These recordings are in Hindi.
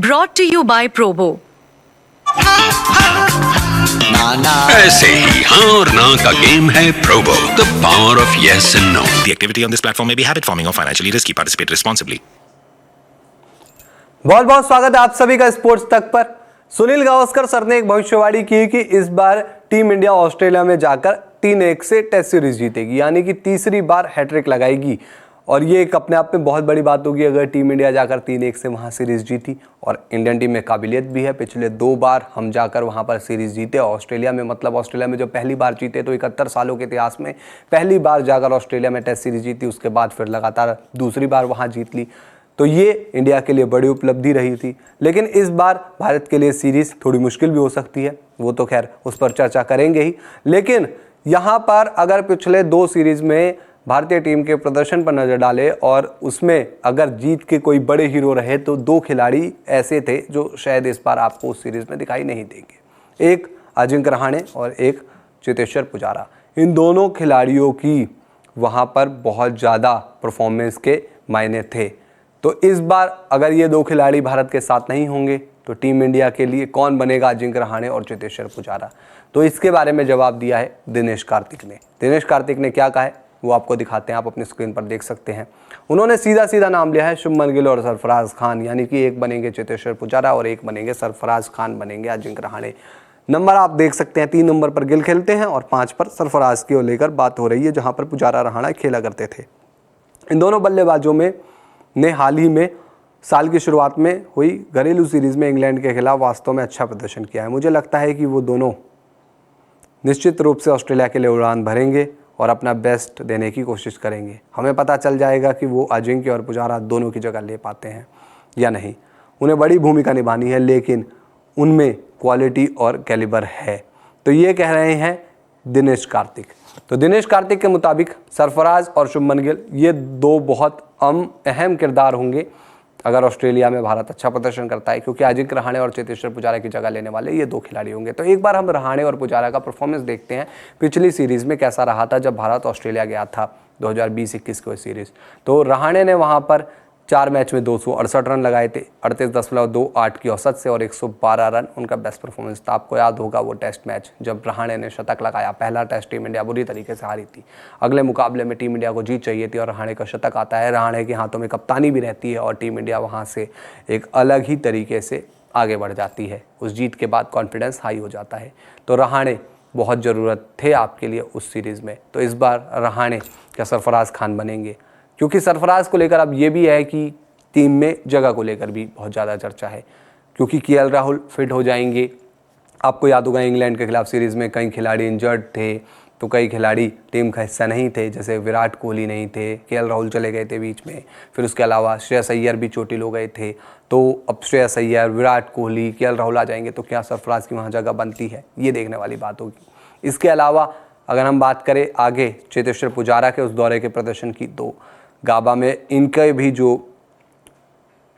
Brought to you by Probo. ऐसे ही हाँ और ना का गेम है Probo, the power of yes and no. The activity on this platform may be habit forming or financially risky. Participate responsibly. बहुत बहुत स्वागत है आप सभी का स्पोर्ट्स तक पर। सुनील गावस्कर सर ने एक भविष्यवाणी की कि इस बार टीम इंडिया ऑस्ट्रेलिया में जाकर 3-1 से टेस्ट सीरीज जीतेगी, यानी कि तीसरी बार हैट्रिक लगाएगी। और ये एक अपने आप में बहुत बड़ी बात होगी अगर टीम इंडिया जाकर 3-1 से वहाँ सीरीज जीती। और इंडियन टीम में काबिलियत भी है, पिछले 2 बार हम जाकर वहाँ पर सीरीज जीते ऑस्ट्रेलिया में। मतलब ऑस्ट्रेलिया में जब पहली बार जीते तो 71 सालों के इतिहास में पहली बार जाकर ऑस्ट्रेलिया में टेस्ट सीरीज जीती, उसके बाद फिर लगातार दूसरी बार वहाँ जीत ली। तो ये इंडिया के लिए बड़ी उपलब्धि रही थी। लेकिन इस बार भारत के लिए सीरीज थोड़ी मुश्किल भी हो सकती है, वो तो खैर उस पर चर्चा करेंगे ही। लेकिन यहाँ पर अगर पिछले 2 सीरीज में भारतीय टीम के प्रदर्शन पर नज़र डाले और उसमें अगर जीत के कोई बड़े हीरो रहे तो 2 खिलाड़ी ऐसे थे जो शायद इस बार आपको उस सीरीज में दिखाई नहीं देंगे। एक अजिंक्य रहाणे और एक चेतेश्वर पुजारा। इन दोनों खिलाड़ियों की वहाँ पर बहुत ज़्यादा परफॉर्मेंस के मायने थे। तो इस बार अगर ये 2 खिलाड़ी भारत के साथ नहीं होंगे तो टीम इंडिया के लिए कौन बनेगा अजिंक्य रहाणे और चेतेश्वर पुजारा? तो इसके बारे में जवाब दिया है दिनेश कार्तिक ने। दिनेश कार्तिक ने क्या कहा है वो आपको दिखाते हैं, आप अपनी स्क्रीन पर देख सकते हैं। उन्होंने सीधा नाम लिया है शुभमन गिल और सरफराज खान, यानी कि एक बनेंगे चेतेश्वर पुजारा और एक बनेंगे सरफराज खान, बनेंगे अजिंक्य रहाणे। नंबर आप देख सकते हैं, 3 नंबर पर गिल खेलते हैं और 5 पर सरफराज की ओर लेकर बात हो रही है, जहां पर पुजारा रहाणे खेला करते थे। इन दोनों बल्लेबाजों में ने हाल ही में साल की शुरुआत में हुई घरेलू सीरीज में इंग्लैंड के खिलाफ वास्तव में अच्छा प्रदर्शन किया है। मुझे लगता है कि वो दोनों निश्चित रूप से ऑस्ट्रेलिया के लिए उड़ान भरेंगे और अपना बेस्ट देने की कोशिश करेंगे। हमें पता चल जाएगा कि वो अजिंक्य और पुजारा दोनों की जगह ले पाते हैं या नहीं। उन्हें बड़ी भूमिका निभानी है, लेकिन उनमें क्वालिटी और कैलिबर है। तो ये कह रहे हैं दिनेश कार्तिक। तो दिनेश कार्तिक के मुताबिक सरफराज और शुभमन गिल ये 2 बहुत अहम किरदार होंगे अगर ऑस्ट्रेलिया में भारत अच्छा प्रदर्शन करता है, क्योंकि अजिंक्य रहाणे और चेतेश्वर पुजारा की जगह लेने वाले ये 2 खिलाड़ी होंगे। तो एक बार हम रहाणे और पुजारा का परफॉर्मेंस देखते हैं पिछली सीरीज में कैसा रहा था जब भारत ऑस्ट्रेलिया गया था 2020-21 की सीरीज। तो रहाणे ने वहाँ पर 4 मैच में 268 रन लगाए थे, 38.28 की औसत से और 112 रन उनका बेस्ट परफॉर्मेंस था। आपको याद होगा वो टेस्ट मैच जब रहाणे ने शतक लगाया, पहला टेस्ट टीम इंडिया बुरी तरीके से हारी थी। अगले मुकाबले में टीम इंडिया को जीत चाहिए थी और रहाणे का शतक आता है, रहाणे के हाथों में कप्तानी भी रहती है और टीम इंडिया वहाँ से एक अलग ही तरीके से आगे बढ़ जाती है। उस जीत के बाद कॉन्फिडेंस हाई हो जाता है। तो रहाणे बहुत ज़रूरत थे आपके लिए उस सीरीज़ में। तो इस बार रहाणे क्या सरफराज खान बनेंगे? क्योंकि सरफराज को लेकर अब ये भी है कि टीम में जगह को लेकर भी बहुत ज़्यादा चर्चा है, क्योंकि केएल राहुल फिट हो जाएंगे। आपको याद होगा इंग्लैंड के खिलाफ सीरीज़ में कई खिलाड़ी इंजर्ड थे, तो कई खिलाड़ी टीम का हिस्सा नहीं थे, जैसे विराट कोहली नहीं थे, केएल राहुल चले गए थे बीच में, फिर उसके अलावा श्रेयस अय्यर भी चोटिल हो गए थे। तो अब श्रेयस अय्यर, विराट कोहली, केएल राहुल आ जाएंगे तो क्या सरफराज की वहाँ जगह बनती है, ये देखने वाली बात होगी। इसके अलावा अगर हम बात करें आगे चेतेश्वर पुजारा के उस दौरे के प्रदर्शन की, तो गाबा में इनका भी जो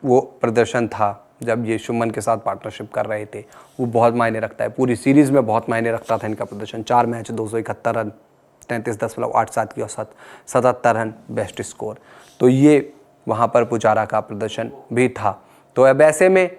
वो प्रदर्शन था जब ये शुभमन के साथ पार्टनरशिप कर रहे थे, वो बहुत मायने रखता है। पूरी सीरीज़ में बहुत मायने रखता था इनका प्रदर्शन। 4 मैच 271 रन, 33.87 की औसत, 77 रन बेस्ट स्कोर। तो ये वहाँ पर पुजारा का प्रदर्शन भी था। तो अब ऐसे में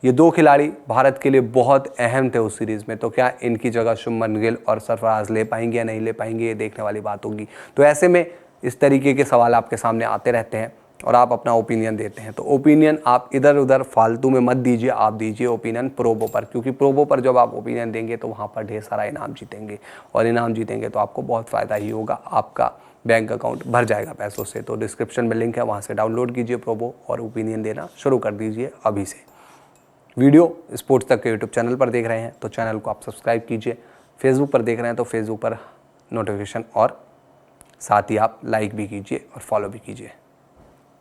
ये 2 खिलाड़ी भारत के लिए बहुत अहम थे उस सीरीज़ में। तो क्या इनकी जगह शुभमन गिल और सरफराज ले पाएंगे या नहीं ले पाएंगे, ये देखने वाली बात होगी। तो ऐसे में इस तरीके के सवाल आपके सामने आते रहते हैं और आप अपना ओपिनियन देते हैं। तो ओपिनियन आप इधर उधर फालतू में मत दीजिए, आप दीजिए ओपिनियन प्रोबो पर, क्योंकि प्रोबो पर जब आप ओपिनियन देंगे तो वहाँ पर ढेर सारा इनाम जीतेंगे और इनाम जीतेंगे तो आपको बहुत फ़ायदा ही होगा, आपका बैंक अकाउंट भर जाएगा पैसों से। तो डिस्क्रिप्शन में लिंक है, वहाँ से डाउनलोड कीजिए प्रोबो और ओपिनियन देना शुरू कर दीजिए अभी से। वीडियो स्पोर्ट्स तक के यूट्यूब चैनल पर देख रहे हैं तो चैनल को आप सब्सक्राइब कीजिए, फेसबुक पर देख रहे हैं तो फेसबुक पर नोटिफिकेशन और साथ ही आप लाइक भी कीजिए और फॉलो भी कीजिए।